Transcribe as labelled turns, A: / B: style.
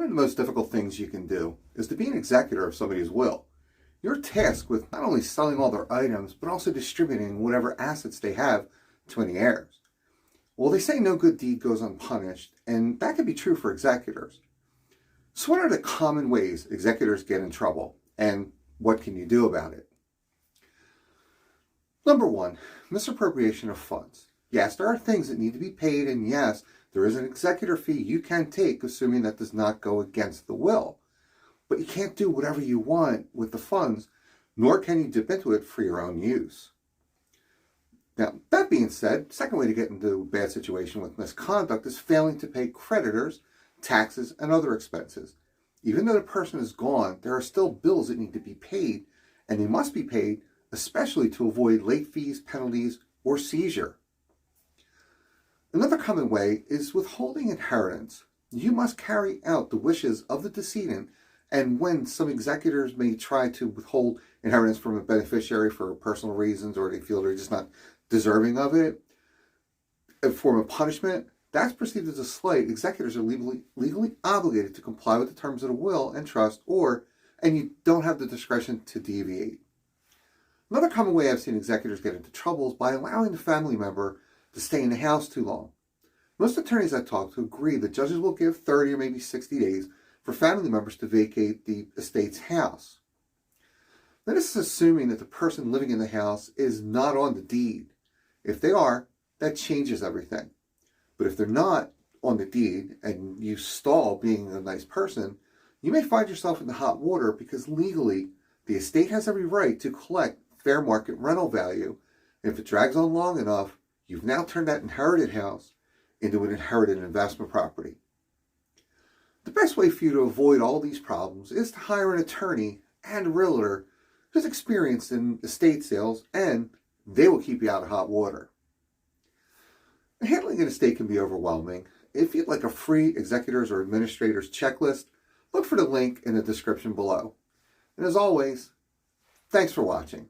A: of the most difficult things you can do is to be an executor of somebody's will. You're tasked with not only selling all their items, but also distributing whatever assets they have to any heirs. Well, they say no good deed goes unpunished, and that can be true for executors. So what are the common ways executors get in trouble, and what can you do about it? Number one, misappropriation of funds. Yes, there are things that need to be paid, and yes, there is an executor fee you can take, assuming that does not go against the will. But you can't do whatever you want with the funds, nor can you dip into it for your own use. Now, that being said, second way to get into a bad situation with misconduct is failing to pay creditors, taxes, and other expenses. Even though the person is gone, there are still bills that need to be paid, and they must be paid, especially to avoid late fees, penalties, or seizure. Another common way is withholding inheritance. You must carry out the wishes of the decedent, and when some executors may try to withhold inheritance from a beneficiary for personal reasons, or they feel they're just not deserving of it, a form of punishment, that's perceived as a slight. Executors are legally obligated to comply with the terms of the will and trust, and you don't have the discretion to deviate. Another common way I've seen executors get into trouble is by allowing the family member to stay in the house too long. Most attorneys I talk to agree that judges will give 30 or maybe 60 days for family members to vacate the estate's house. Now, this is assuming that the person living in the house is not on the deed. If they are, that changes everything. But if they're not on the deed and you stall being a nice person, you may find yourself in the hot water because legally the estate has every right to collect fair market rental value. And if it drags on long enough, you've now turned that inherited house into an inherited investment property. The best way for you to avoid all these problems is to hire an attorney and a realtor who's experienced in estate sales, and they will keep you out of hot water. Handling an estate can be overwhelming. If you'd like a free executors or administrators checklist, look for the link in the description below. And as always, thanks for watching.